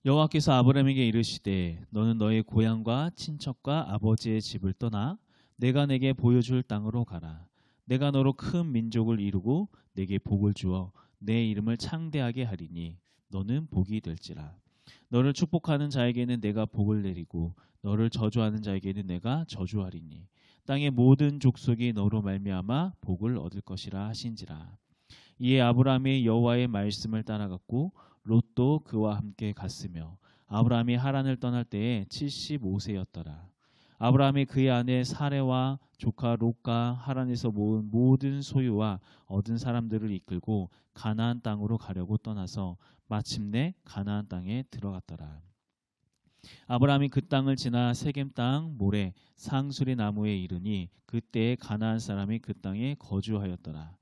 여호와께서 아브라함에게 이르시되 너는 너의 고향과 친척과 아버지의 집을 떠나 내가 내게 보여줄 땅으로 가라. 내가 너로 큰 민족을 이루고 내게 복을 주어 내 이름을 창대하게 하리니 너는 복이 될지라. 너를 축복하는 자에게는 내가 복을 내리고 너를 저주하는 자에게는 내가 저주하리니 땅의 모든 족속이 너로 말미암아 복을 얻을 것이라 하신지라. 이에 아브라함이 여호와의 말씀을 따라갔고 롯도 그와 함께 갔으며 아브라함이 하란을 떠날 때에 75세였더라. 아브라함이 그의 아내 사레와 조카 롯과 하란에서 모은 모든 소유와 얻은 사람들을 이끌고 가나안 땅으로 가려고 떠나서 마침내 가나안 땅에 들어갔더라. 아브라함이 그 땅을 지나 세겜 땅 모래 상수리 나무에 이르니 그때에 가나안 사람이 그 땅에 거주하였더라.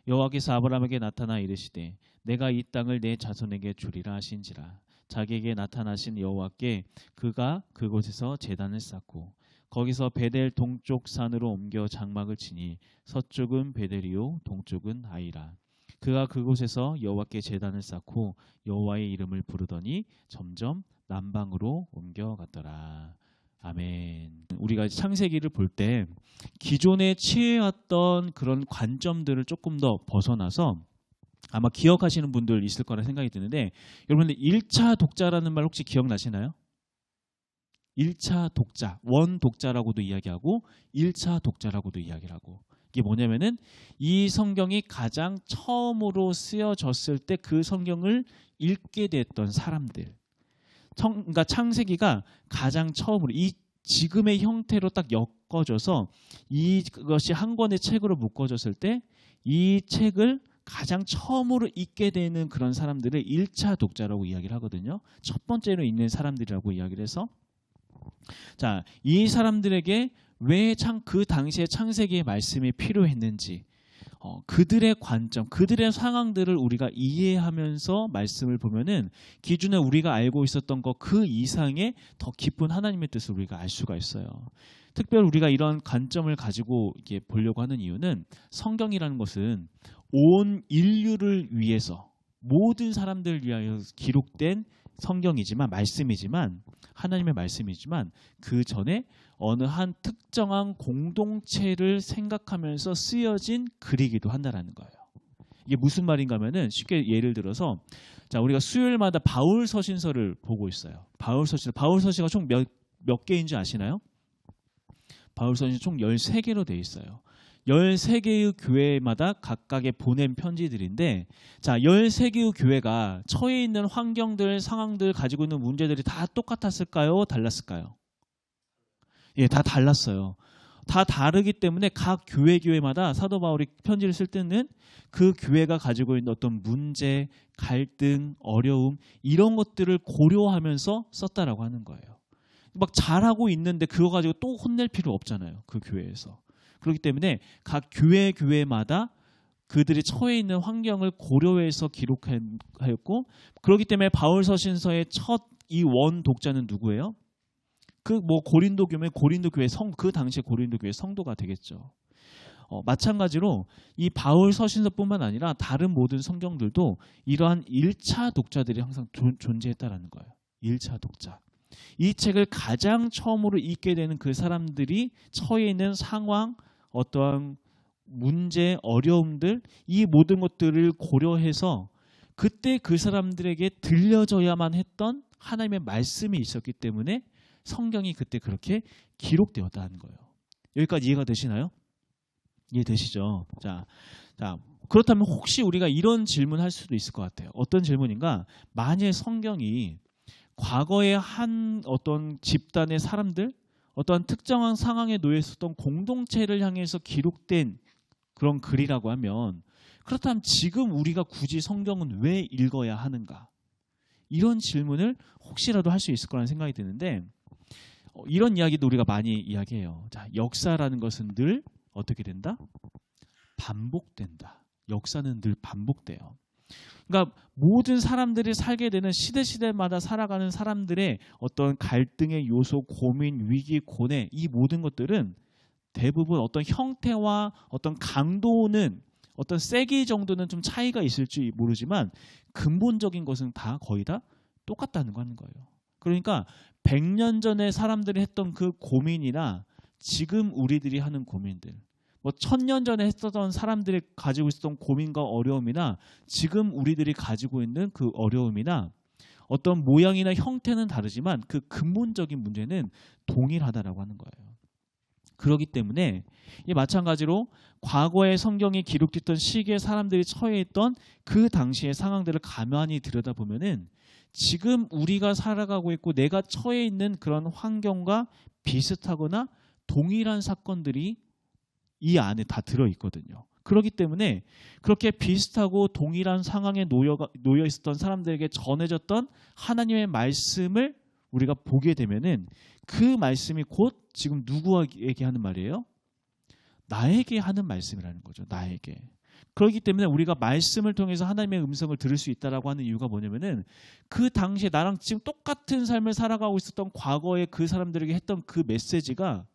여호와께서 아브라함에게 나타나 이르시되 내가 이 땅을 내 자손에게 주리라 하신지라. 자기에게 나타나신 여호와께 그가 그곳에서 제단을 쌓고 거기서 베델 동쪽 산으로 옮겨 장막을 치니 서쪽은 베델이요 동쪽은 아이라. 그가 그곳에서 여호와께 제단을 쌓고 여호와의 이름을 부르더니 점점 남방으로 옮겨갔더라. 아멘. 우리가 창세기를 볼 때 기존에 취해왔던 그런 관점들을 조금 더 벗어나서 아마 기억하시는 분들 있을 거라 생각이 드는데, 여러분들 1차 독자라는 말 혹시 기억나시나요? 1차 독자, 원 독자라고도 이야기하고 1차 독자라고도 이야기를 하고, 이게 뭐냐면은 이 성경이 가장 처음으로 쓰여졌을 때 그 성경을 읽게 됐던 사람들, 그러니까 창세기가 가장 처음으로 이 지금의 형태로 딱 엮어져서 이것이 한 권의 책으로 묶어졌을 때 이 책을 가장 처음으로 읽게 되는 그런 사람들을 1차 독자라고 이야기를 하거든요. 첫 번째로 읽는 사람들이라고 이야기를 해서, 자, 이 사람들에게 왜 그 당시에 창세기의 말씀이 필요했는지, 그들의 관점, 그들의 상황들을 우리가 이해하면서 말씀을 보면은 기존에 우리가 알고 있었던 것 그 이상의 더 깊은 하나님의 뜻을 우리가 알 수가 있어요. 특별히 우리가 이런 관점을 가지고 이렇게 보려고 하는 이유는, 성경이라는 것은 온 인류를 위해서 모든 사람들을 위하여 기록된 성경이지만, 말씀이지만, 하나님의 말씀이지만 그 전에 어느 한 특정한 공동체를 생각하면서 쓰여진 글이기도 한다라는 거예요. 이게 무슨 말인가 하면은, 쉽게 예를 들어서, 자, 우리가 수요일마다 바울 서신서를 보고 있어요. 바울 서신서가 총 몇 개인지 아시나요? 바울 서신서 총 13개로 되어 있어요. 13개의 교회마다 각각의 보낸 편지들인데, 자, 13개의 교회가 처해 있는 환경들, 상황들, 가지고 있는 문제들이 다 똑같았을까요? 달랐을까요? 예, 다 달랐어요. 다 다르기 때문에 각 교회마다 사도 바울이 편지를 쓸 때는 그 교회가 가지고 있는 어떤 문제, 갈등, 어려움, 이런 것들을 고려하면서 썼다라고 하는 거예요. 막 잘하고 있는데 그거 가지고 또 혼낼 필요 없잖아요, 그 교회에서. 그렇기 때문에 각 교회마다 그들이 처해 있는 환경을 고려해서 기록하였고, 그렇기 때문에 바울 서신서의 첫 이 원 독자는 누구예요? 그 고린도 교회 그 당시에 고린도 교회 성도가 되겠죠. 마찬가지로 이 바울 서신서뿐만 아니라 다른 모든 성경들도 이러한 1차 독자들이 항상 존재했다라는 거예요. 1차 독자. 이 책을 가장 처음으로 읽게 되는 그 사람들이 처해 있는 상황, 어떠한 문제, 어려움들, 이 모든 것들을 고려해서 그때 그 사람들에게 들려져야만 했던 하나님의 말씀이 있었기 때문에 성경이 그때 그렇게 기록되었다는 거예요. 여기까지 이해가 되시나요? 이해되시죠? 자, 그렇다면 혹시 우리가 이런 질문을 할 수도 있을 것 같아요. 어떤 질문인가? 만일 성경이 과거에 한 어떤 집단의 사람들, 어떠한 특정한 상황에 놓여 있었던 공동체를 향해서 기록된 그런 글이라고 하면, 그렇다면 지금 우리가 굳이 성경은 왜 읽어야 하는가? 이런 질문을 혹시라도 할 수 있을 거라는 생각이 드는데, 이런 이야기도 우리가 많이 이야기해요. 자, 역사라는 것은 늘 어떻게 된다? 반복된다. 역사는 늘 반복돼요. 그러니까 모든 사람들이 살게 되는 시대마다 살아가는 사람들의 어떤 갈등의 요소, 고민, 위기, 고뇌, 이 모든 것들은 대부분 어떤 형태와 어떤 강도는, 어떤 세기 정도는 좀 차이가 있을지 모르지만 근본적인 것은 다 거의 다 똑같다는 거 하는 거예요. 그러니까 100년 전에 사람들이 했던 그 고민이나 지금 우리들이 하는 고민들, 뭐 1000년 전에 했었던 사람들이 가지고 있었던 고민과 어려움이나 지금 우리들이 가지고 있는 그 어려움이나 어떤 모양이나 형태는 다르지만 그 근본적인 문제는 동일하다라고 하는 거예요. 그렇기 때문에 이 마찬가지로 과거의 성경이 기록됐던 시기에 사람들이 처해 있던 그 당시의 상황들을 가만히 들여다보면은 지금 우리가 살아가고 있고 내가 처해 있는 그런 환경과 비슷하거나 동일한 사건들이 이 안에 다 들어있거든요. 그렇기 때문에 그렇게 비슷하고 동일한 상황에 놓여 있었던 사람들에게 전해졌던 하나님의 말씀을 우리가 보게 되면은 그 말씀이 곧 지금 누구에게 하는 말이에요? 나에게 하는 말씀이라는 거죠. 나에게. 그렇기 때문에 우리가 말씀을 통해서 하나님의 음성을 들을 수 있다라고 하는 이유가 뭐냐면은 그 당시에 나랑 지금 똑같은 삶을 살아가고 있었던 과거에 그 사람들에게 했던 그 메시지가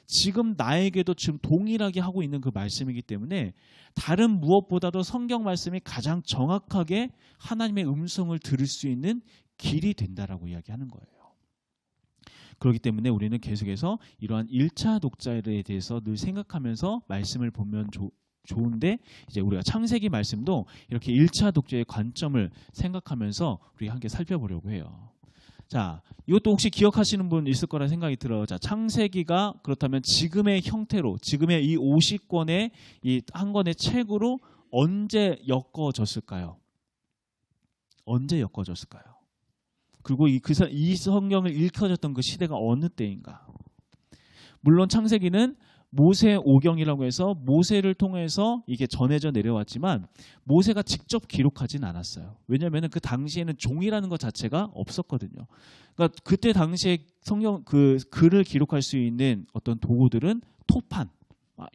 지금 나에게도 지금 동일하게 하고 있는 그 말씀이기 때문에 다른 무엇보다도 성경 말씀이 가장 정확하게 하나님의 음성을 들을 수 있는 길이 된다라고 이야기하는 거예요. 그렇기 때문에 우리는 계속해서 이러한 1차 독자에 대해서 늘 생각하면서 말씀을 보면 좋은데 이제 우리가 창세기 말씀도 이렇게 1차 독자의 관점을 생각하면서 우리 함께 살펴보려고 해요. 자, 이것도 혹시 기억하시는 분 있을 거라 생각이 들어요. 자, 창세기가 그렇다면 지금의 형태로, 지금의 이 50권의 이 한 권의 책으로 언제 엮어졌을까요? 언제 엮어졌을까요? 그리고 이 성경을 읽혀졌던 그 시대가 어느 때인가? 물론 창세기는 모세 오경이라고 해서 모세를 통해서 이게 전해져 내려왔지만 모세가 직접 기록하진 않았어요. 왜냐하면 그 당시에는 종이라는 것 자체가 없었거든요. 그러니까 그때 당시에 성경 그 글을 기록할 수 있는 어떤 도구들은 토판,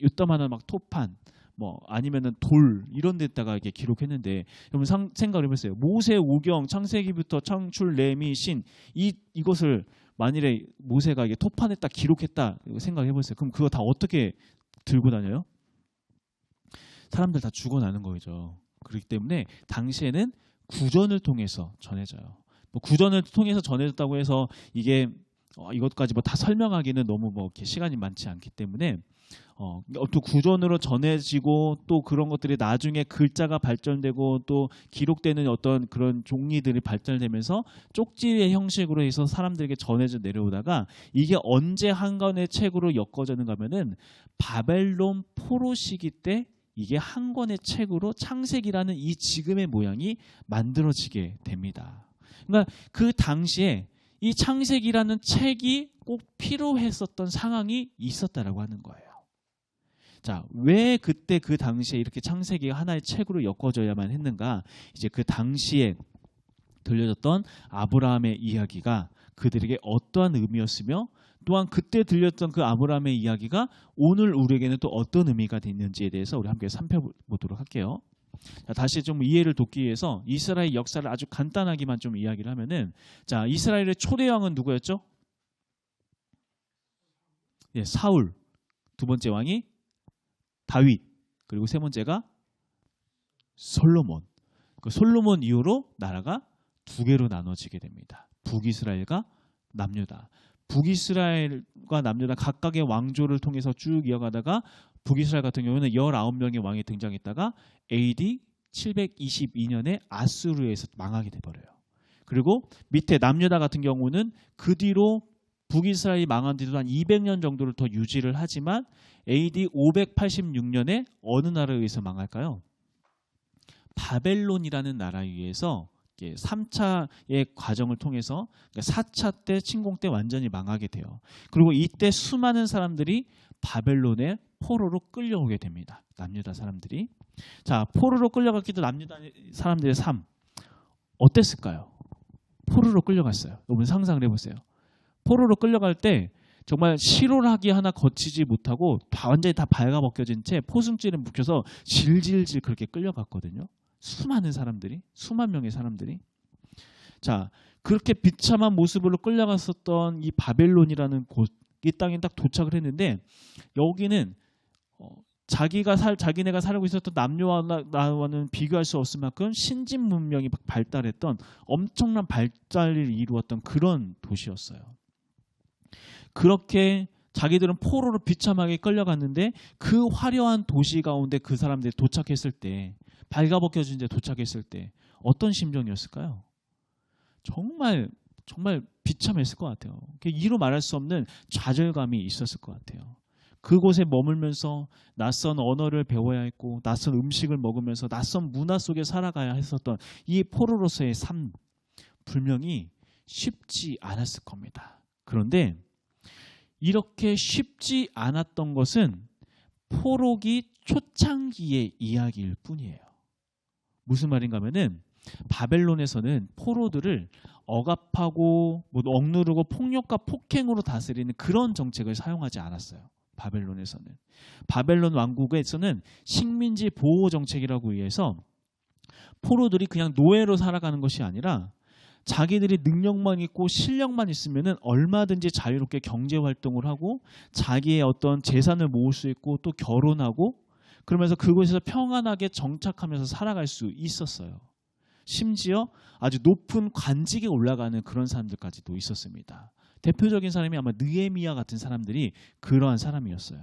요따만한 막 토판, 뭐 아니면은 돌 이런 데다가 이렇게 기록했는데 여러분 생각을 해보세요. 모세 오경 창세기부터 창출 레미 신 이것을 만일에 모세가 이게 토판에 딱 기록했다 생각해 보세요. 그럼 그거 다 어떻게 들고 다녀요? 사람들 다 죽어나는 거죠. 그렇기 때문에 당시에는 구전을 통해서 전해져요. 뭐 구전을 통해서 전해졌다고 해서 이게 이것까지 뭐 다 설명하기는 너무 뭐 이렇게 시간이 많지 않기 때문에 또 구전으로 전해지고 또 그런 것들이 나중에 글자가 발전되고 또 기록되는 어떤 그런 종이들이 발전되면서 쪽지의 형식으로 해서 사람들에게 전해져 내려오다가 이게 언제 한 권의 책으로 엮어졌는가 하면은 바벨론 포로 시기 때 이게 한 권의 책으로 창세기라는 이 지금의 모양이 만들어지게 됩니다. 그러니까 그 당시에 이 창세기라는 책이 꼭 필요했었던 상황이 있었다라고 하는 거예요. 자, 왜 그때 그 당시에 이렇게 창세기가 하나의 책으로 엮어져야만 했는가? 이제 그 당시에 들려졌던 아브라함의 이야기가 그들에게 어떠한 의미였으며 또한 그때 들렸던 그 아브라함의 이야기가 오늘 우리에게는 또 어떤 의미가 있는지에 대해서 우리 함께 살펴보도록 할게요. 자, 다시 좀 이해를 돕기 위해서 이스라엘 역사를 아주 간단하게만 좀 이야기를 하면은 자, 이스라엘의 초대 왕은 누구였죠? 예, 사울. 두 번째 왕이 다윗. 그리고 세 번째가 솔로몬. 그 솔로몬 이후로 나라가 두 개로 나눠지게 됩니다. 북이스라엘과 남유다. 북이스라엘과 남유다 각각의 왕조를 통해서 쭉 이어가다가 북이스라엘 같은 경우는 19명의 왕이 등장했다가 AD 722년에 아수르에서 망하게 돼버려요. 그리고 밑에 남유다 같은 경우는 그 뒤로 북이스라엘이 망한 뒤도 한 200년 정도를 더 유지를 하지만 AD 586년에 어느 나라에 의해서 망할까요? 바벨론이라는 나라에 의해서 3차의 과정을 통해서 4차 때 침공 때 완전히 망하게 돼요. 그리고 이때 수많은 사람들이 바벨론의 포로로 끌려오게 됩니다. 남유다 사람들이. 자, 포로로 끌려갔기 때문에 남유다 사람들의 삶 어땠을까요? 포로로 끌려갔어요. 여러분 상상을 해보세요. 포로로 끌려갈 때 정말 실오라기 하나 거치지 못하고 완전히 다 발가벗겨진 채 포승줄에 묶여서 질질질 그렇게 끌려갔거든요. 수많은 사람들이, 수만 명의 사람들이. 자, 그렇게 비참한 모습으로 끌려갔었던 이 바벨론이라는 곳, 이 땅에 딱 도착을 했는데 여기는 자기네가 살고 있었던 남녀와는 비교할 수 없을 만큼 신진 문명이 막 발달했던 엄청난 발달을 이루었던 그런 도시였어요. 그렇게 자기들은 포로로 비참하게 끌려갔는데 그 화려한 도시 가운데 그 사람들이 도착했을 때, 발가벗겨진 데 도착했을 때 어떤 심정이었을까요? 정말 비참했을 것 같아요. 이루 말할 수 없는 좌절감이 있었을 것 같아요. 그곳에 머물면서 낯선 언어를 배워야 했고 낯선 음식을 먹으면서 낯선 문화 속에 살아가야 했었던 이 포로로서의 삶, 분명히 쉽지 않았을 겁니다. 그런데 이렇게 쉽지 않았던 것은 포로기 초창기의 이야기일 뿐이에요. 무슨 말인가 하면은 바벨론에서는 포로들을 억압하고 억누르고 폭력과 폭행으로 다스리는 그런 정책을 사용하지 않았어요. 바벨론에서는. 바벨론 왕국에서는 식민지 보호 정책이라고 해서 포로들이 그냥 노예로 살아가는 것이 아니라 자기들이 능력만 있고 실력만 있으면은 얼마든지 자유롭게 경제 활동을 하고 자기의 어떤 재산을 모을 수 있고 또 결혼하고 그러면서 그곳에서 평안하게 정착하면서 살아갈 수 있었어요. 심지어 아주 높은 관직에 올라가는 그런 사람들까지도 있었습니다. 대표적인 사람이 아마 느헤미야 같은 사람들이 그러한 사람이었어요.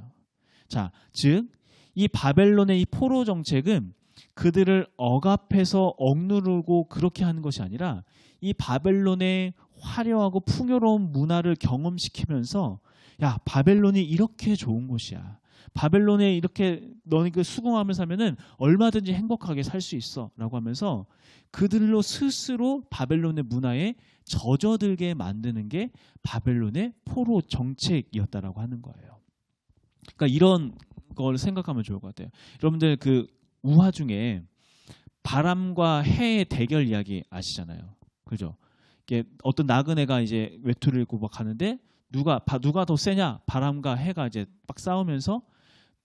자, 즉 이 바벨론의 이 포로 정책은 그들을 억압해서 억누르고 그렇게 하는 것이 아니라 이 바벨론의 화려하고 풍요로운 문화를 경험시키면서 야, 바벨론이 이렇게 좋은 곳이야. 바벨론에 이렇게 너희 그 수긍하며 살면은 얼마든지 행복하게 살 수 있어라고 하면서 그들로 스스로 바벨론의 문화에 젖어들게 만드는 게 바벨론의 포로 정책이었다라고 하는 거예요. 그러니까 이런 걸 생각하면 좋을 것 같아요. 여러분들 그 우화 중에 바람과 해의 대결 이야기 아시잖아요. 그죠? 이게 어떤 나그네가 이제 외투를 입고 막 가는데 누가 더 세냐? 바람과 해가 이제 막 싸우면서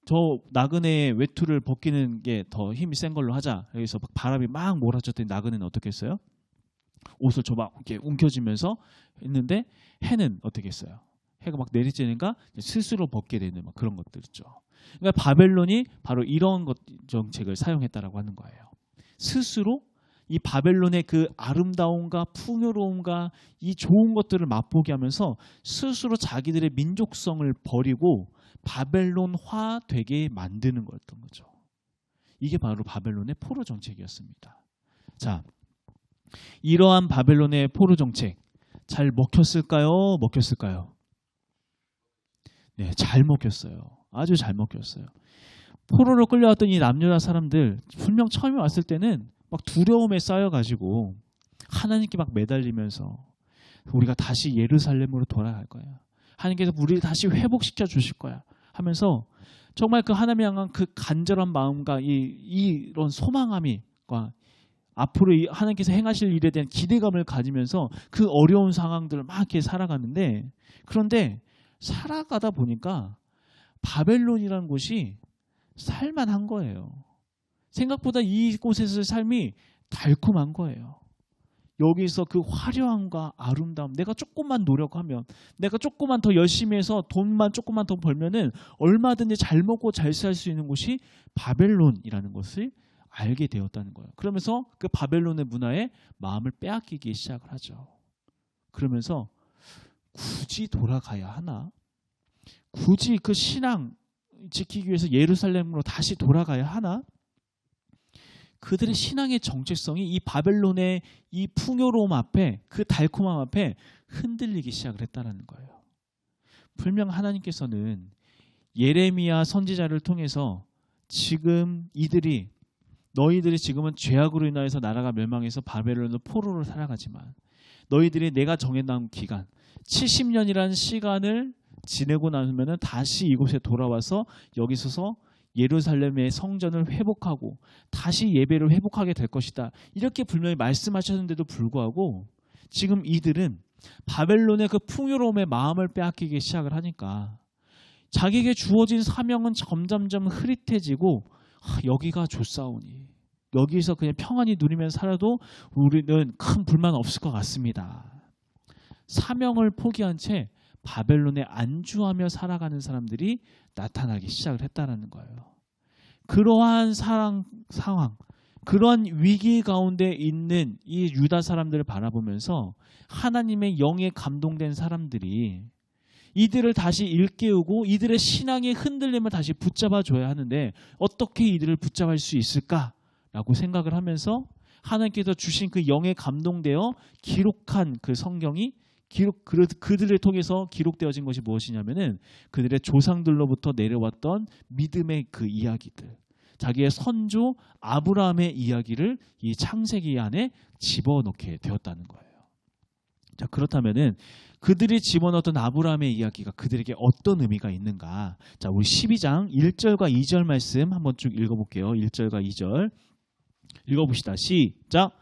저 나그네의 외투를 벗기는 게 더 힘이 센 걸로 하자. 여기서 막 바람이 막 몰아쳤더니 나그네는 어떻게 했어요? 옷을 저 막 이렇게 움켜쥐면서 했는데 해는 어떻게 했어요? 해가 막 내리쬐니까 스스로 벗게 되는 막 그런 것들 있죠. 그러니까 바벨론이 바로 이런 정책을 사용했다라고 하는 거예요. 스스로 이 바벨론의 그 아름다움과 풍요로움과 이 좋은 것들을 맛보게 하면서 스스로 자기들의 민족성을 버리고 바벨론화 되게 만드는 거였던 거죠. 이게 바로 바벨론의 포로 정책이었습니다. 자, 이러한 바벨론의 포로 정책 잘 먹혔을까요? 먹혔을까요? 네, 잘 먹혔어요. 아주 잘 먹혔어요. 포로로 끌려왔던 이 남유다 사람들 분명 처음에 왔을 때는 막 두려움에 쌓여가지고 하나님께 막 매달리면서 우리가 다시 예루살렘으로 돌아갈 거야. 하나님께서 우리를 다시 회복시켜 주실 거야 하면서 정말 그 하나님을 향한 그 간절한 마음과 이런 소망함과 앞으로 하나님께서 행하실 일에 대한 기대감을 가지면서 그 어려운 상황들을 막 이렇게 살아가는데, 그런데 살아가다 보니까 바벨론이라는 곳이 살만한 거예요. 생각보다 이곳에서의 삶이 달콤한 거예요. 여기서 그 화려함과 아름다움, 내가 조금만 노력하면, 내가 조금만 더 열심히 해서 돈만 조금만 더 벌면은 얼마든지 잘 먹고 잘 살 수 있는 곳이 바벨론이라는 것을 알게 되었다는 거예요. 그러면서 그 바벨론의 문화에 마음을 빼앗기기 시작을 하죠. 그러면서 굳이 돌아가야 하나? 굳이 그 신앙 지키기 위해서 예루살렘으로 다시 돌아가야 하나? 그들의 신앙의 정체성이 이 바벨론의 이 풍요로움 앞에, 그 달콤함 앞에 흔들리기 시작을 했다는 거예요. 분명 하나님께서는 예레미야 선지자를 통해서 지금 너희들이 지금은 죄악으로 인하여서 나라가 멸망해서 바벨론으로 포로로 살아가지만 너희들이 내가 정해놓은 기간 70년이라는 시간을 지내고 나면 다시 이곳에 돌아와서 여기서서 예루살렘의 성전을 회복하고 다시 예배를 회복하게 될 것이다. 이렇게 분명히 말씀하셨는데도 불구하고 지금 이들은 바벨론의 그 풍요로움의 마음을 빼앗기기 시작을 하니까 자기에게 주어진 사명은 점점점 흐릿해지고 여기가 좋사오니 여기서 그냥 평안히 누리면서 살아도 우리는 큰 불만 없을 것 같습니다. 사명을 포기한 채 바벨론에 안주하며 살아가는 사람들이 나타나기 시작을 했다는 거예요. 그러한 상황, 그러한 위기 가운데 있는 이 유다 사람들을 바라보면서 하나님의 영에 감동된 사람들이 이들을 다시 일깨우고 이들의 신앙의 흔들림을 다시 붙잡아줘야 하는데 어떻게 이들을 붙잡을 수 있을까라고 생각을 하면서 하나님께서 주신 그 영에 감동되어 기록한 그 성경이 그들을 통해서 기록되어진 것이 무엇이냐면은 그들의 조상들로부터 내려왔던 믿음의 그 이야기들, 자기의 선조 아브라함의 이야기를 이 창세기 안에 집어넣게 되었다는 거예요. 자, 그렇다면은 그들이 집어넣었던 아브라함의 이야기가 그들에게 어떤 의미가 있는가? 자, 우리 12장 1절과 2절 말씀 한번 쭉 읽어볼게요. 1절과 2절 읽어봅시다. 시작.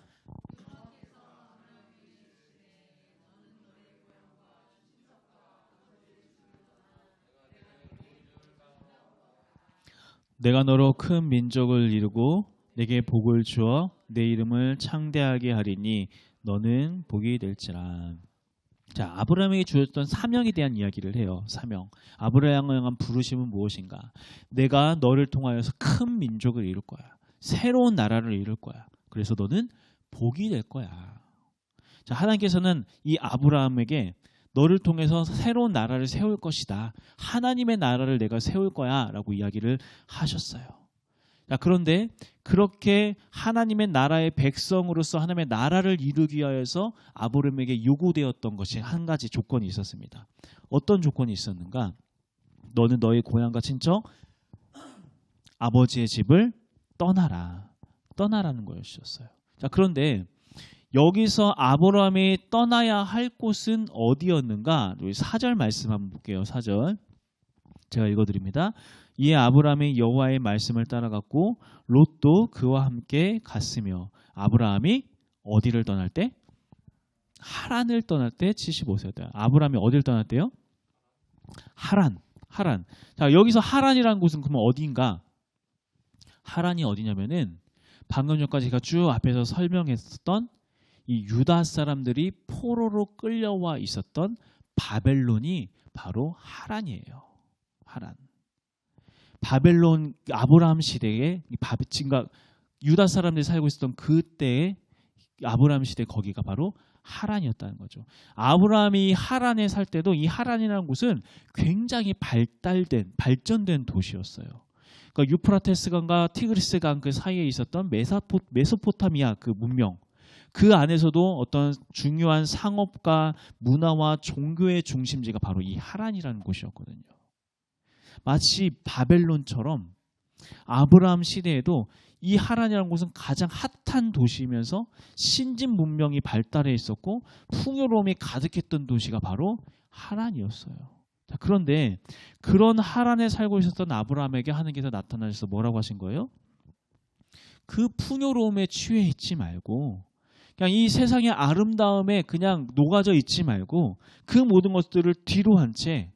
내가 너로 큰 민족을 이루고 내게 복을 주어 내 이름을 창대하게 하리니 너는 복이 될지라. 자, 아브라함에게 주어졌던 사명에 대한 이야기를 해요. 사명. 아브라함을 향한 부르심은 무엇인가? 내가 너를 통하여서 큰 민족을 이룰 거야. 새로운 나라를 이룰 거야. 그래서 너는 복이 될 거야. 자, 하나님께서는 이 아브라함에게 너를 통해서 새로운 나라를 세울 것이다. 하나님의 나라를 내가 세울 거야 라고 이야기를 하셨어요. 자, 그런데 그렇게 하나님의 나라의 백성으로서 하나님의 나라를 이루기 위해서 아브라함에게 요구되었던 것이 한 가지 조건이 있었습니다. 어떤 조건이 있었는가? 너는 너의 고향과 친척, 아버지의 집을 떠나라는 것이었어요. 자, 그런데 여기서 아브라함이 떠나야 할 곳은 어디였는가? 우리 4절 말씀 한번 볼게요. 4절 제가 읽어드립니다. 이에 아브라함이 여호와의 말씀을 따라갔고 롯도 그와 함께 갔으며 아브라함이 어디를 떠날 때? 하란을 떠날 때 75세였다. 아브라함이 어디를 떠날 때요? 하란. 자, 여기서 하란이라는 곳은 그러면 어디인가? 하란이 어디냐면은 방금 전까지 제가 쭉 앞에서 설명했었던 이 유다 사람들이 포로로 끌려와 있었던 바벨론이 바로 하란이에요. 하란. 바벨론 아브라함 시대에 지금 유다 사람들이 살고 있었던 그때의 아브라함 시대 거기가 바로 하란이었다는 거죠. 아브라함이 하란에 살 때도 이 하란이라는 곳은 굉장히 발전된 도시였어요. 그러니까 유프라테스강과 티그리스강 그 사이에 있었던 메소포타미아 그 문명, 그 안에서도 어떤 중요한 상업과 문화와 종교의 중심지가 바로 이 하란이라는 곳이었거든요. 마치 바벨론처럼 아브라함 시대에도 이 하란이라는 곳은 가장 핫한 도시이면서 신진 문명이 발달해 있었고 풍요로움이 가득했던 도시가 바로 하란이었어요. 자, 그런데 그런 하란에 살고 있었던 아브라함에게 하나님께서 나타나셔서 뭐라고 하신 거예요? 그 풍요로움에 취해 있지 말고 그냥 이 세상의 아름다움에 그냥 녹아져 있지 말고 그 모든 것들을 뒤로 한 채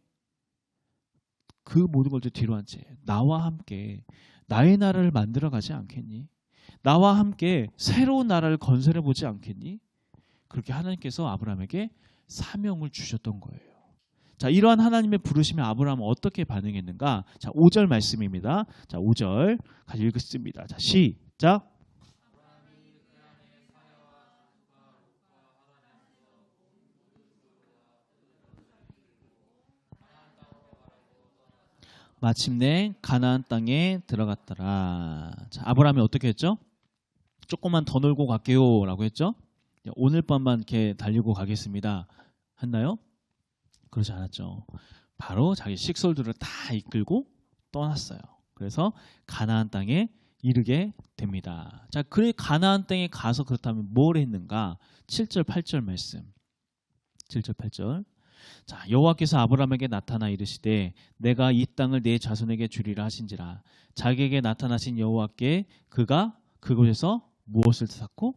나와 함께 나의 나라를 만들어 가지 않겠니? 나와 함께 새로운 나라를 건설해 보지 않겠니? 그렇게 하나님께서 아브라함에게 사명을 주셨던 거예요. 자, 이러한 하나님의 부르심에 아브라함은 어떻게 반응했는가? 자, 5절 말씀입니다. 자, 5절 같이 읽겠습니다. 자, 시작. 마침내 가나안 땅에 들어갔더라. 자, 아브라함이 어떻게 했죠? 조금만 더 놀고 갈게요 라고 했죠. 오늘 밤만 이렇게 달리고 가겠습니다 했나요? 그러지 않았죠. 바로 자기 식솔들을 다 이끌고 떠났어요. 그래서 가나안 땅에 이르게 됩니다. 자, 그래 가나안 땅에 가서 그렇다면 뭘 했는가? 7절 8절 말씀. 7절 8절. 자, 여호와께서 아브라함에게 나타나 이르시되 내가 이 땅을 내 자손에게 주리라 하신지라. 자기에게 나타나신 여호와께 그가 그곳에서 무엇을 쌓고?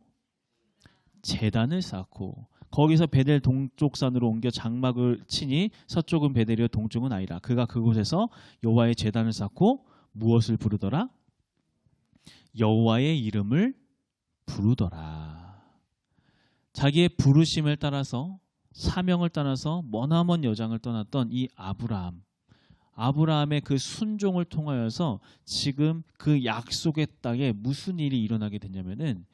제단을 쌓고 거기서 베델 동쪽 산으로 옮겨 장막을 치니 서쪽은 베델이요 동쪽은 아이라. 그가 그곳에서 여호와의 제단을 쌓고 무엇을 부르더라? 여호와의 이름을 부르더라. 자기의 부르심을 따라서 사명을 따라서 머나먼 여장을 떠났던 이 아브라함 아브라함의 그 순종을 통하여서 지금 그 약속의 땅에 무슨 일이 일어나게 됐냐면은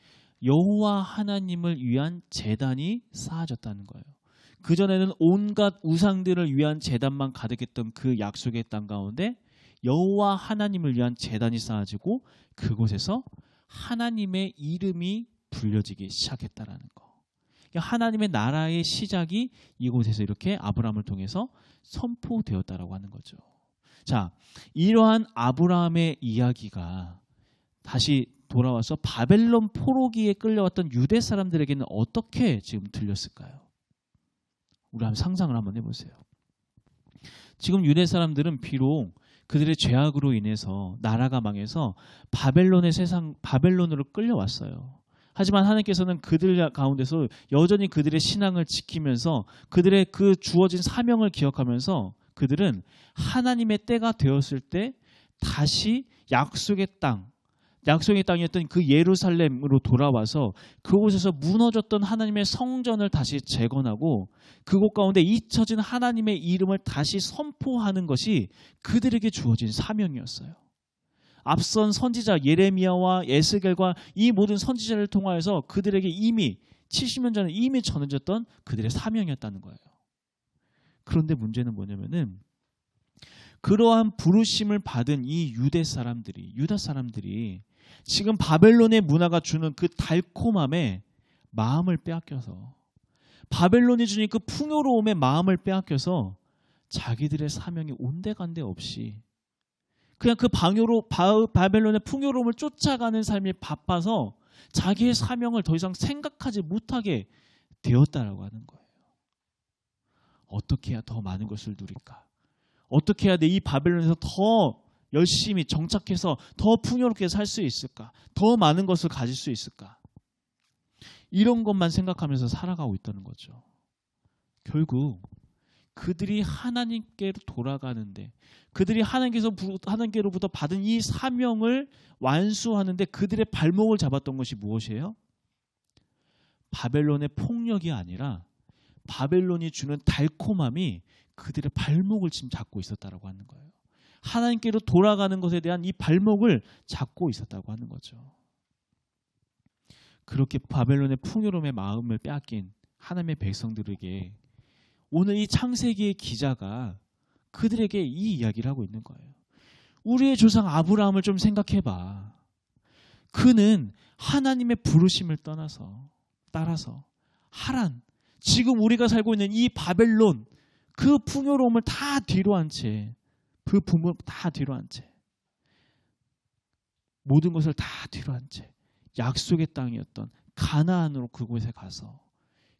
여호와 하나님을 위한 제단이 쌓아졌다는 거예요. 그전에는 온갖 우상들을 위한 제단만 가득했던 그 약속의 땅 가운데 여호와 하나님을 위한 제단이 쌓아지고 그곳에서 하나님의 이름이 불려지기 시작했다라는 거. 하나님의 나라의 시작이 이곳에서 이렇게 아브라함을 통해서 선포되었다라고 하는 거죠. 자, 이러한 아브라함의 이야기가 다시 돌아와서 바벨론 포로기에 끌려왔던 유대 사람들에게는 어떻게 지금 들렸을까요? 우리 한번 상상을 한번 해보세요. 지금 유대 사람들은 비록 그들의 죄악으로 인해서 나라가 망해서 바벨론으로 끌려왔어요. 하지만 하나님께서는 그들 가운데서 여전히 그들의 신앙을 지키면서 그들의 그 주어진 사명을 기억하면서 그들은 하나님의 때가 되었을 때 다시 약속의 땅이었던 그 예루살렘으로 돌아와서 그곳에서 무너졌던 하나님의 성전을 다시 재건하고 그곳 가운데 잊혀진 하나님의 이름을 다시 선포하는 것이 그들에게 주어진 사명이었어요. 앞선 선지자 예레미야와 에스겔과 이 모든 선지자를 통하여서 그들에게 이미 70년 전에 이미 전해졌던 그들의 사명이었다는 거예요. 그런데 문제는 뭐냐면은 그러한 부르심을 받은 이 유다 사람들이 지금 바벨론의 문화가 주는 그 달콤함에 마음을 빼앗겨서 바벨론이 주는 그 풍요로움에 마음을 빼앗겨서 자기들의 사명이 온데간데 없이 그냥 그 바벨론의 풍요로움을 쫓아가는 삶이 바빠서 자기의 사명을 더 이상 생각하지 못하게 되었다라고 하는 거예요. 어떻게 해야 더 많은 것을 누릴까? 어떻게 해야 이 바벨론에서 더 열심히 정착해서 더 풍요롭게 살 수 있을까? 더 많은 것을 가질 수 있을까? 이런 것만 생각하면서 살아가고 있다는 거죠. 결국 그들이 하나님께로 돌아가는데 그들이 하나님께로부터 받은 이 사명을 완수하는데 그들의 발목을 잡았던 것이 무엇이에요? 바벨론의 폭력이 아니라 바벨론이 주는 달콤함이 그들의 발목을 지금 잡고 있었다라고 하는 거예요. 하나님께로 돌아가는 것에 대한 이 발목을 잡고 있었다고 하는 거죠. 그렇게 바벨론의 풍요로움의 마음을 빼앗긴 하나님의 백성들에게 오늘 이 창세기의 기자가 그들에게 이 이야기를 하고 있는 거예요. 우리의 조상 아브라함을 좀 생각해봐. 그는 하나님의 부르심을 따라서 하란, 지금 우리가 살고 있는 이 바벨론 그 풍요로움을 다 뒤로 한 채, 그 부모를 다 뒤로 한 채, 모든 것을 다 뒤로 한 채 약속의 땅이었던 가나안으로 그곳에 가서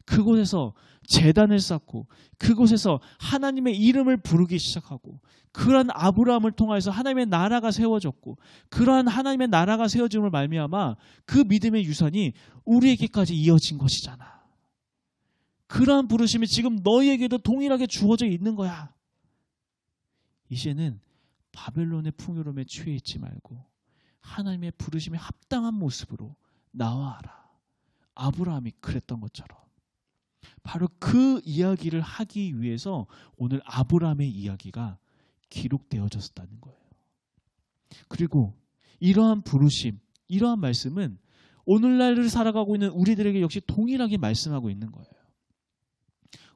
그곳에서 제단을 쌓고 그곳에서 하나님의 이름을 부르기 시작하고 그러한 아브라함을 통해서 하나님의 나라가 세워졌고 그러한 하나님의 나라가 세워짐을 말미암아 그 믿음의 유산이 우리에게까지 이어진 것이잖아. 그러한 부르심이 지금 너희에게도 동일하게 주어져 있는 거야. 이제는 바벨론의 풍요로움에 취해 있지 말고 하나님의 부르심에 합당한 모습으로 나와라. 아브라함이 그랬던 것처럼. 바로 그 이야기를 하기 위해서 오늘 아브라함의 이야기가 기록되어졌다는 거예요. 그리고 이러한 부르심, 이러한 말씀은 오늘날을 살아가고 있는 우리들에게 역시 동일하게 말씀하고 있는 거예요.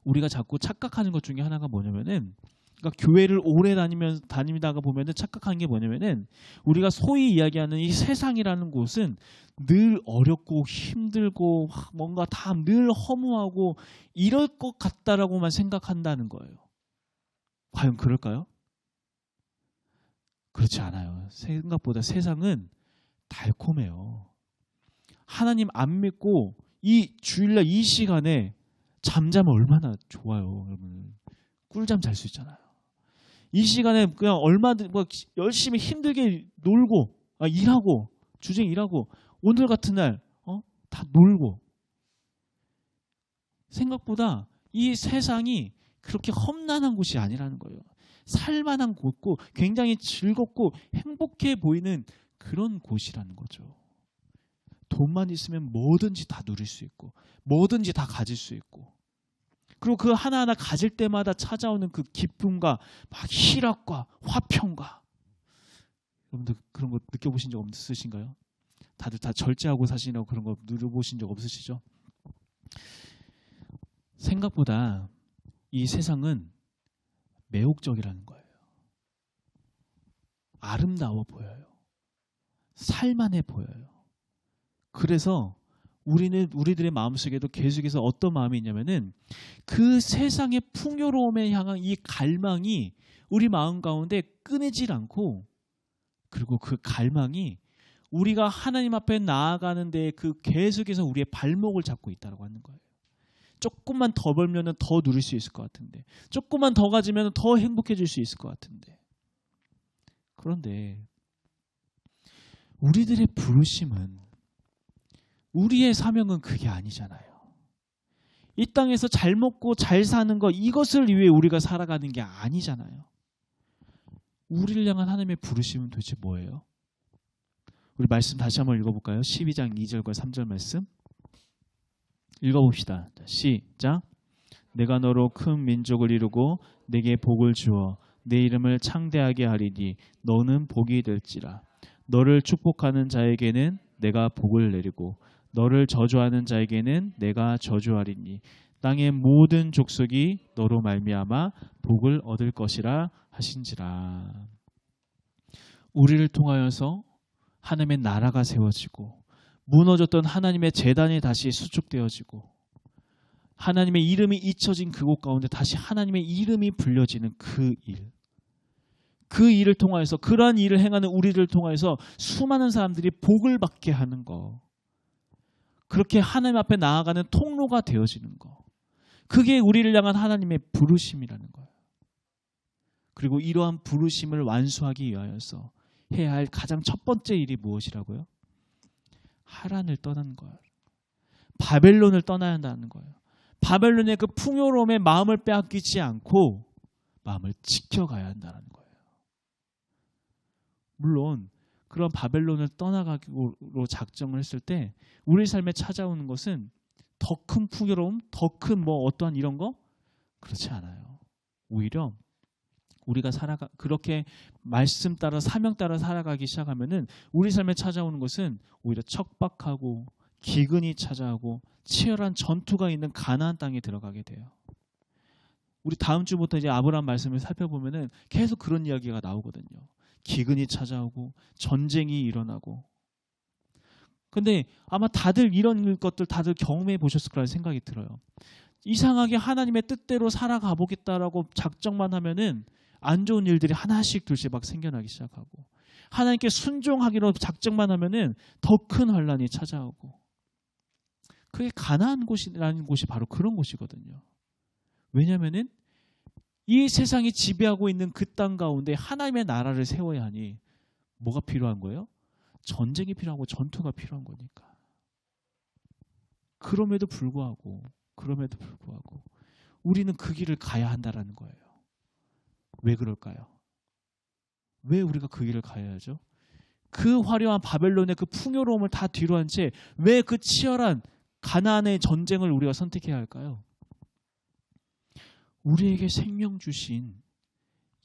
우리가 자꾸 착각하는 것 중에 하나가 뭐냐면은 그러니까 교회를 오래 다니다가 보면은 착각하는 게 뭐냐면은 우리가 소위 이야기하는 이 세상이라는 곳은 늘 어렵고 힘들고 뭔가 다 늘 허무하고 이럴 것 같다라고만 생각한다는 거예요. 과연 그럴까요? 그렇지 않아요. 생각보다 세상은 달콤해요. 하나님 안 믿고 이 주일날 이 시간에 잠자면 얼마나 좋아요. 여러분 꿀잠 잘 수 있잖아요. 이 시간에 그냥 얼마든 열심히 힘들게 놀고 일하고 주중 일하고 오늘 같은 날 다 놀고 생각보다 이 세상이 그렇게 험난한 곳이 아니라는 거예요. 살만한 곳고 굉장히 즐겁고 행복해 보이는 그런 곳이라는 거죠. 돈만 있으면 뭐든지 다 누릴 수 있고 뭐든지 다 가질 수 있고 그리고 그 하나하나 가질 때마다 찾아오는 그 기쁨과 막 희락과 화평과, 여러분들 그런 거 느껴보신 적 없으신가요? 다들 다 절제하고 사시라고 그런 거 누려보신 적 없으시죠? 생각보다 이 세상은 매혹적이라는 거예요. 아름다워 보여요. 살만해 보여요. 그래서 우리들의 마음속에도 계속해서 어떤 마음이 있냐면은 그 세상의 풍요로움에 향한 이 갈망이 우리 마음 가운데 끊이질 않고, 그리고 그 갈망이 우리가 하나님 앞에 나아가는 데 그 계속해서 우리의 발목을 잡고 있다고 하는 거예요. 조금만 더 벌면 더 누릴 수 있을 것 같은데, 조금만 더 가지면 더 행복해질 수 있을 것 같은데. 그런데 우리들의 부르심은, 우리의 사명은 그게 아니잖아요. 이 땅에서 잘 먹고 잘 사는 거, 이것을 위해 우리가 살아가는 게 아니잖아요. 우리를 향한 하나님의 부르심은 도대체 뭐예요? 우리 말씀 다시 한번 읽어볼까요? 12장 2절과 3절 말씀 읽어봅시다. 시작. 내가 너로 큰 민족을 이루고 내게 복을 주어 내 이름을 창대하게 하리니 너는 복이 될지라. 너를 축복하는 자에게는 내가 복을 내리고 너를 저주하는 자에게는 내가 저주하리니 땅의 모든 족속이 너로 말미암아 복을 얻을 것이라 하신지라. 우리를 통하여서 하나님의 나라가 세워지고 무너졌던 하나님의 제단이 다시 수축되어지고 하나님의 이름이 잊혀진 그곳 가운데 다시 하나님의 이름이 불려지는 그 일, 그 일을 통하여서, 그러한 일을 행하는 우리를 통하여서 수많은 사람들이 복을 받게 하는 거, 그렇게 하나님 앞에 나아가는 통로가 되어지는 거, 그게 우리를 향한 하나님의 부르심이라는 거예요. 그리고 이러한 부르심을 완수하기 위하여서 해야 할 가장 첫 번째 일이 무엇이라고요? 하란을 떠나는 거예요. 바벨론을 떠나야 한다는 거예요. 바벨론의 그 풍요로움에 마음을 빼앗기지 않고 마음을 지켜가야 한다는 거예요. 물론 그런 바벨론을 떠나가기로 작정을 했을 때 우리 삶에 찾아오는 것은 더 큰 풍요로움, 더 큰 뭐 어떠한 이런 거? 그렇지 않아요. 오히려 우리가 그렇게 말씀 따라 사명 따라 살아가기 시작하면은 우리 삶에 찾아오는 것은 오히려 척박하고 기근이 찾아오고 치열한 전투가 있는 가나안 땅에 들어가게 돼요. 우리 다음 주부터 이제 아브라함 말씀을 살펴보면은 계속 그런 이야기가 나오거든요. 기근이 찾아오고 전쟁이 일어나고. 근데 아마 다들 이런 것들 다들 경험해 보셨을 거라는 생각이 들어요. 이상하게 하나님의 뜻대로 살아가 보겠다라고 작정만 하면은 안 좋은 일들이 하나씩 둘씩 막 생겨나기 시작하고, 하나님께 순종하기로 작정만 하면은 더 큰 환란이 찾아오고. 그게 가나안 곳이라는 곳이 바로 그런 곳이거든요. 왜냐하면은 이 세상이 지배하고 있는 그 땅 가운데 하나님의 나라를 세워야 하니 뭐가 필요한 거예요? 전쟁이 필요하고 전투가 필요한 거니까. 그럼에도 불구하고 우리는 그 길을 가야 한다라는 거예요. 왜 그럴까요? 왜 우리가 그 길을 가야 하죠? 그 화려한 바벨론의 그 풍요로움을 다 뒤로 한 채 왜 그 치열한 가나안의 전쟁을 우리가 선택해야 할까요? 우리에게 생명 주신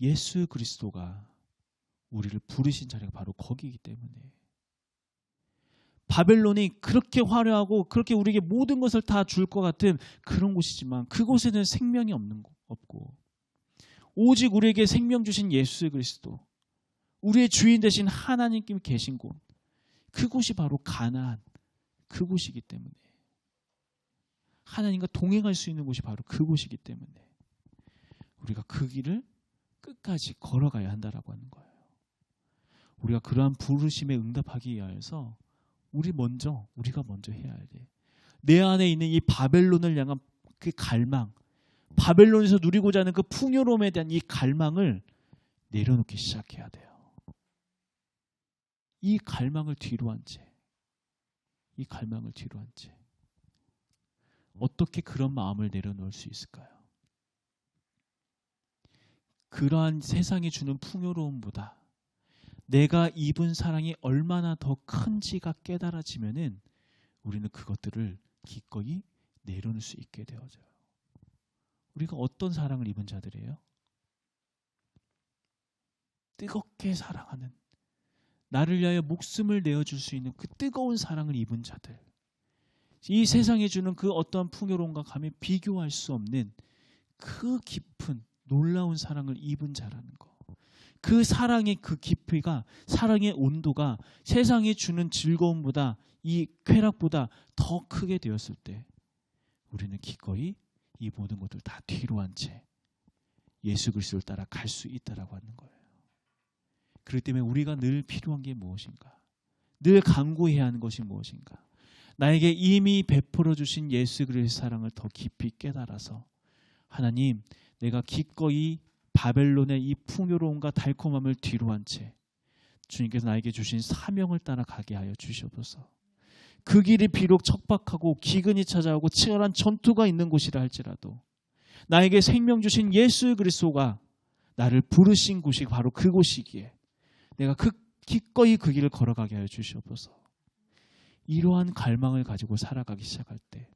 예수 그리스도가 우리를 부르신 자리가 바로 거기이기 때문에, 바벨론이 그렇게 화려하고 그렇게 우리에게 모든 것을 다 줄 것 같은 그런 곳이지만 그곳에는 생명이 없고 오직 우리에게 생명 주신 예수 그리스도, 우리의 주인 되신 하나님께 계신 곳, 그곳이 바로 가나안, 그곳이기 때문에, 하나님과 동행할 수 있는 곳이 바로 그곳이기 때문에 우리가 그 길을 끝까지 걸어가야 한다라고 하는 거예요. 우리가 그러한 부르심에 응답하기 위하여서 우리가 먼저 해야 돼. 내 안에 있는 이 바벨론을 향한 그 갈망, 바벨론에서 누리고자 하는 그 풍요로움에 대한 이 갈망을 내려놓기 시작해야 돼요. 이 갈망을 뒤로 한 채 어떻게 그런 마음을 내려놓을 수 있을까요? 그러한 세상이 주는 풍요로움보다 내가 입은 사랑이 얼마나 더 큰지가 깨달아지면은 우리는 그것들을 기꺼이 내려놓을 수 있게 되어져요. 우리가 어떤 사랑을 입은 자들이에요? 뜨겁게 사랑하는, 나를 위하여 목숨을 내어줄 수 있는 그 뜨거운 사랑을 입은 자들. 이 세상에 주는 그 어떠한 풍요로움과 감히 비교할 수 없는 그 깊은 놀라운 사랑을 입은 자라는 거. 그 사랑의 그 깊이가, 사랑의 온도가 세상이 주는 즐거움보다, 이 쾌락보다 더 크게 되었을 때 우리는 기꺼이 이 모든 것들 다 뒤로 한 채 예수 그리스도를 따라 갈 수 있다라고 하는 거예요. 그렇기 때문에 우리가 늘 필요한 게 무엇인가? 늘 간구해야 하는 것이 무엇인가? 나에게 이미 베풀어 주신 예수 그리스도의 사랑을 더 깊이 깨달아서, 하나님, 내가 기꺼이 바벨론의 이 풍요로움과 달콤함을 뒤로 한 채 주님께서 나에게 주신 사명을 따라가게 하여 주시옵소서. 그 길이 비록 척박하고 기근이 찾아오고 치열한 전투가 있는 곳이라 할지라도 나에게 생명 주신 예수 그리스도가 나를 부르신 곳이 바로 그곳이기에 내가 기꺼이 그 길을 걸어가게 하여 주시옵소서. 이러한 갈망을 가지고 살아가기 시작할 때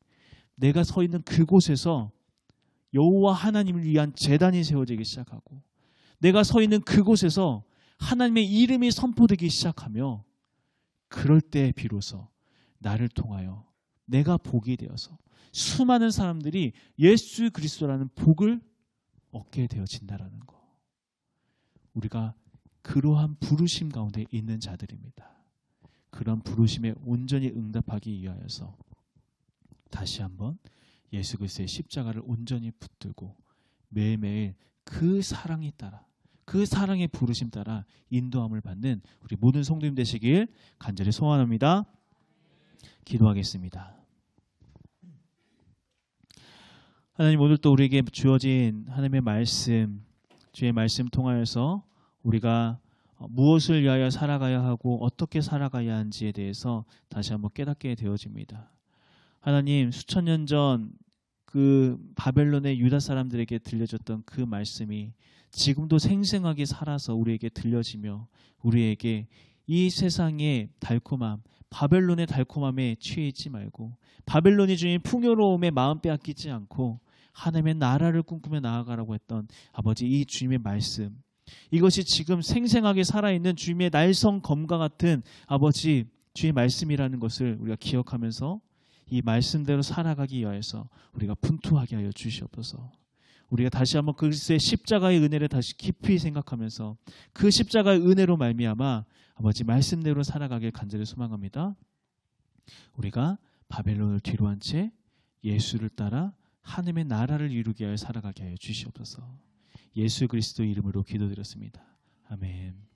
내가 서 있는 그곳에서 여호와 하나님을 위한 제단이 세워지기 시작하고, 내가 서 있는 그곳에서 하나님의 이름이 선포되기 시작하며, 그럴 때 비로소 나를 통하여 내가 복이 되어서 수많은 사람들이 예수 그리스도라는 복을 얻게 되어진다라는 거. 우리가 그러한 부르심 가운데 있는 자들입니다. 그런 부르심에 온전히 응답하기 위하여서 다시 한번 예수 그리스도의 십자가를 온전히 붙들고 매일매일 그 사랑에 따라, 그 사랑의 부르심 따라 인도함을 받는 우리 모든 성도님 되시길 간절히 소원합니다. 기도하겠습니다. 하나님, 오늘 또 우리에게 주어진 하나님의 말씀, 주의 말씀 통하여서 우리가 무엇을 위하여 살아가야 하고 어떻게 살아가야 하는지에 대해서 다시 한번 깨닫게 되어집니다. 하나님, 수천 년 전 그 바벨론의 유다 사람들에게 들려줬던 그 말씀이 지금도 생생하게 살아서 우리에게 들려지며 우리에게 이 세상의 달콤함, 바벨론의 달콤함에 취해 있지 말고 바벨론이 주인 풍요로움에 마음 빼앗기지 않고 하나님의 나라를 꿈꾸며 나아가라고 했던 아버지, 이 주님의 말씀, 이것이 지금 생생하게 살아있는 주님의 날성 검과 같은 아버지 주의 말씀이라는 것을 우리가 기억하면서 이 말씀대로 살아가기 위하여서 우리가 분투하게 하여 주시옵소서. 우리가 다시 한번 그리스도의 십자가의 은혜를 다시 깊이 생각하면서 그 십자가의 은혜로 말미암아 아버지 말씀대로 살아가길 간절히 소망합니다. 우리가 바벨론을 뒤로 한 채 예수를 따라 하나님의 나라를 이루게 하여 살아가게 하여 주시옵소서. 예수 그리스도 이름으로 기도드렸습니다. 아멘.